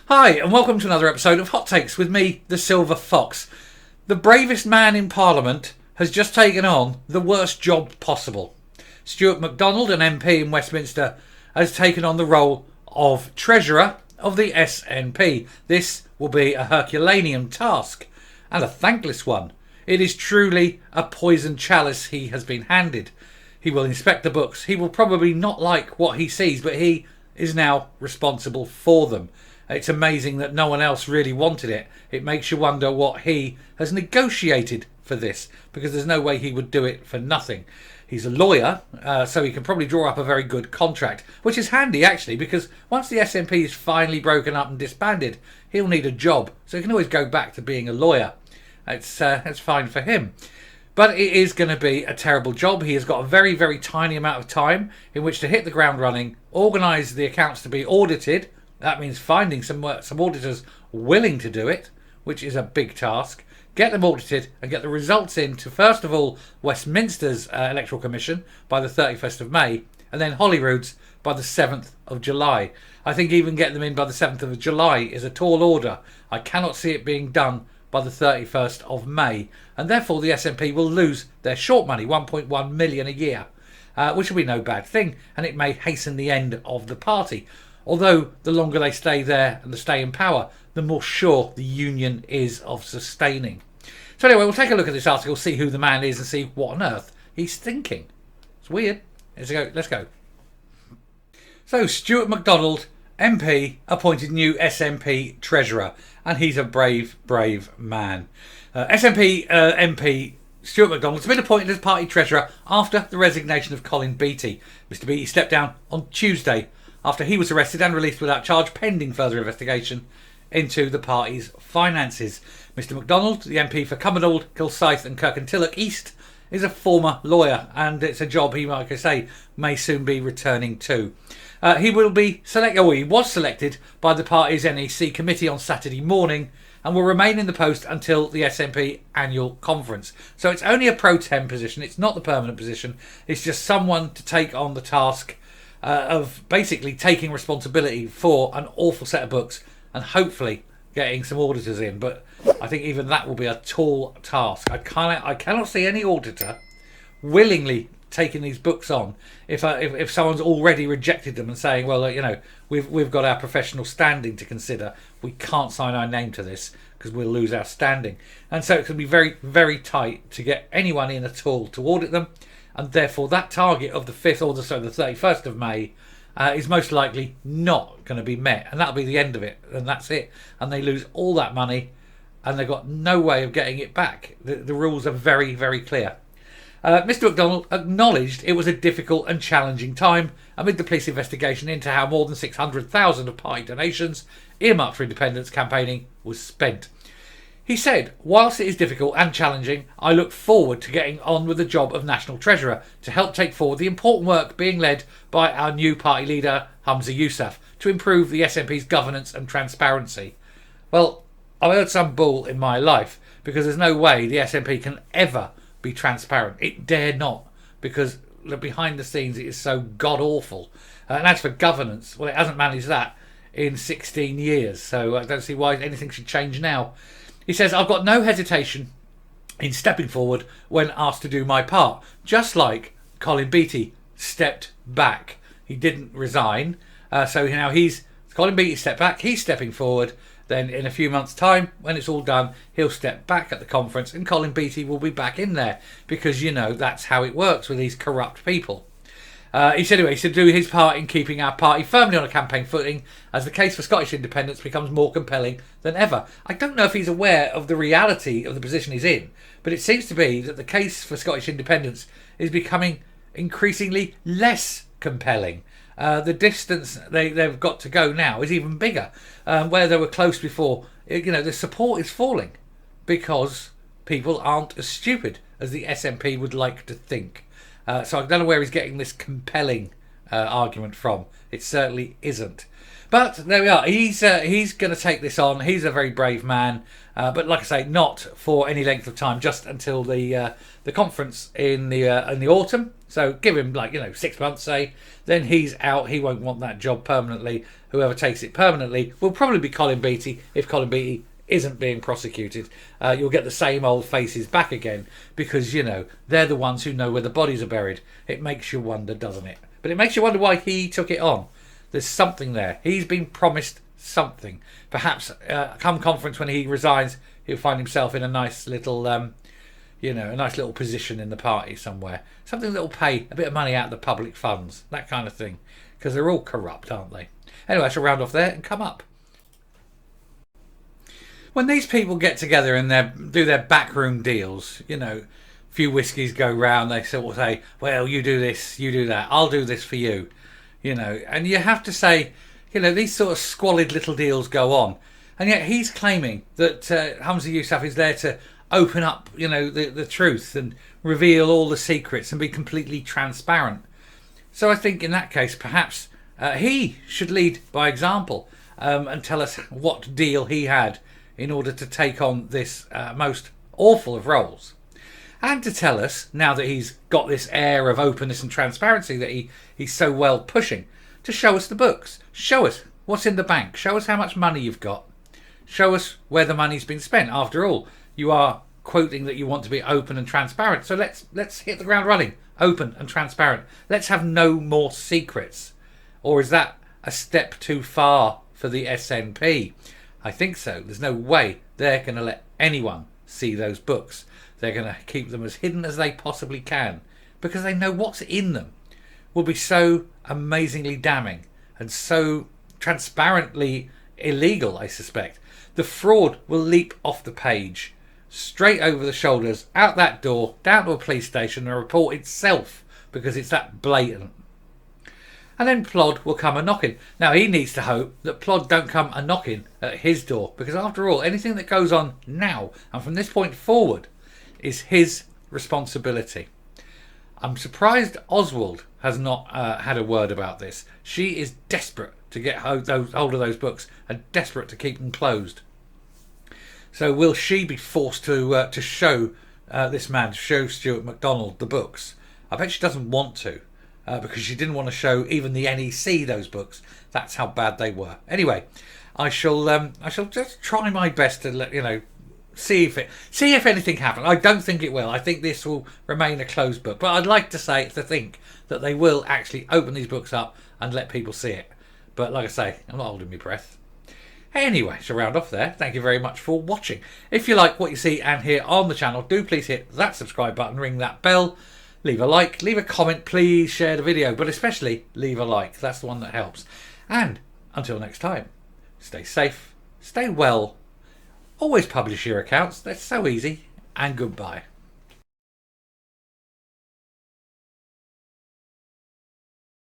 Hi, and welcome to another episode of Hot Takes with me, the Silver Fox. The bravest man in Parliament has just taken on the worst job possible. Stuart McDonald, an MP in Westminster, has taken on the role of Treasurer of the SNP. This will be a Herculaneum task, and a thankless one. It is truly a poisoned chalice he has been handed. He will inspect the books. He will probably not like what he sees, but he is now responsible for them. It's amazing that no one else really wanted it. It makes you wonder what he has negotiated for this, because there's no way he would do it for nothing. He's a lawyer, so he can probably draw up a very good contract, which is handy actually, because once the SNP is finally broken up and disbanded, he'll need a job, so he can always go back to being a lawyer. It's fine for him. But it is going to be a terrible job. He has got a very, very tiny amount of time in which to hit the ground running, organise the accounts to be audited. That means finding some auditors willing to do it, which is a big task. Get them audited and get the results in to, first of all, Westminster's Electoral Commission by the 31st of May, and then Holyrood's by the 7th of July. I think even getting them in by the 7th of July is a tall order. I cannot see it being done by the 31st of May, and therefore the SNP will lose their short money, 1.1 million a year, which will be no bad thing, and it may hasten the end of the party. Although the longer they stay there and they stay in power, the more sure the union is of sustaining. So anyway, we'll take a look at this article, see who the man is and see what on earth he's thinking. It's weird. Let's go. So Stuart McDonald, MP, appointed new SNP Treasurer, and he's a brave, brave man. SNP MP Stuart McDonald has been appointed as party treasurer after the resignation of Colin Beattie. Mr Beattie stepped down on Tuesday after he was arrested and released without charge pending further investigation into the party's finances. Mr McDonald, the MP for Cumbernauld, Kilsyth and Kirkintilloch East, is a former lawyer, and it's a job he, like I say, may soon be returning to. He was selected by the party's NEC committee on Saturday morning and will remain in the post until the SNP annual conference. So it's only a pro tem position, it's not the permanent position, it's just someone to take on the task of basically taking responsibility for an awful set of books and hopefully getting some auditors in. But I think even that will be a tall task. I cannot see any auditor willingly taking these books on if someone's already rejected them and saying, well, we've got our professional standing to consider. We can't sign our name to this because we'll lose our standing. And so it can be very, very tight to get anyone in at all to audit them. And therefore that target of the 5th or the 31st of May is most likely not going to be met. And that'll be the end of it. And that's it. And they lose all that money and they've got no way of getting it back. The rules are very, very clear. Mr McDonald acknowledged it was a difficult and challenging time amid the police investigation into how more than 600,000 of party donations earmarked for independence campaigning was spent. He said, whilst it is difficult and challenging, I look forward to getting on with the job of National Treasurer to help take forward the important work being led by our new party leader, Humza Yousaf, to improve the SNP's governance and transparency. Well, I've heard some bull in my life, because there's no way the SNP can ever be transparent. It dare not, because behind the scenes it is so god-awful. And as for governance, well, it hasn't managed that in 16 years, so I don't see why anything should change now. He says, I've got no hesitation in stepping forward when asked to do my part, just like Colin Beattie stepped back. He didn't resign. So now Colin Beattie stepped back, he's stepping forward. Then in a few months' time, when it's all done, he'll step back at the conference and Colin Beattie will be back in there, because, that's how it works with these corrupt people. He said to do his part in keeping our party firmly on a campaign footing as the case for Scottish independence becomes more compelling than ever. I don't know if he's aware of the reality of the position he's in, but it seems to be that the case for Scottish independence is becoming increasingly less compelling. The distance they've got to go now is even bigger. Where they were close before, the support is falling because people aren't as stupid as the SNP would like to think. So I don't know where he's getting this compelling argument from. It certainly isn't. But there we are. He's going to take this on. He's a very brave man. But like I say, not for any length of time, just until the conference in the autumn. So give him 6 months, say. Then he's out. He won't want that job permanently. Whoever takes it permanently will probably be Colin Beattie. If Colin Beattie isn't being prosecuted, you'll get the same old faces back again, because they're the ones who know where the bodies are buried. It makes you wonder, doesn't it? But it makes you wonder why he took it on. There's something there. He's been promised something. Perhaps come conference, when he resigns, he'll find himself in a nice little a nice little position in the party somewhere. Something that will pay a bit of money out of the public funds, that kind of thing, because they're all corrupt, aren't they? Anyway, I shall round off there and come up. When these people get together and do their backroom deals, few whiskies go round, they sort of say, well, you do this, you do that, I'll do this for you, and you have to say, these sort of squalid little deals go on, and yet he's claiming that Humza Yousaf is there to open up, the truth and reveal all the secrets and be completely transparent. So I think in that case, perhaps he should lead by example, and tell us what deal he had in order to take on this most awful of roles. And to tell us, now that he's got this air of openness and transparency that he's so well pushing, to show us the books. Show us what's in the bank. Show us how much money you've got. Show us where the money's been spent. After all, you are quoting that you want to be open and transparent. So let's hit the ground running. Open and transparent. Let's have no more secrets. Or is that a step too far for the SNP? I think so. There's no way they're going to let anyone see those books. They're going to keep them as hidden as they possibly can, because they know what's in them will be so amazingly damning and so transparently illegal, I suspect. The fraud will leap off the page, straight over the shoulders, out that door, down to a police station, and report itself, because it's that blatant. And then Plod will come a-knocking. Now, he needs to hope that Plod don't come a-knocking at his door, because after all, anything that goes on now and from this point forward is his responsibility. I'm surprised Oswald has not had a word about this. She is desperate to get hold of those books and desperate to keep them closed. So will she be forced to show this man, to show Stuart McDonald the books? I bet she doesn't want to. Because she didn't want to show even the NEC those books. That's how bad they were. Anyway, I shall just try my best to see if anything happens. I don't think it will. I think this will remain a closed book. But I'd like to think that they will actually open these books up and let people see it. But like I say, I'm not holding my breath. Anyway, shall round off there. Thank you very much for watching. If you like what you see and hear on the channel, do please hit that subscribe button, ring that bell. Leave a like, leave a comment, please share the video, but especially leave a like. That's the one that helps. And until next time, stay safe, stay well, always publish your accounts. That's so easy, and goodbye.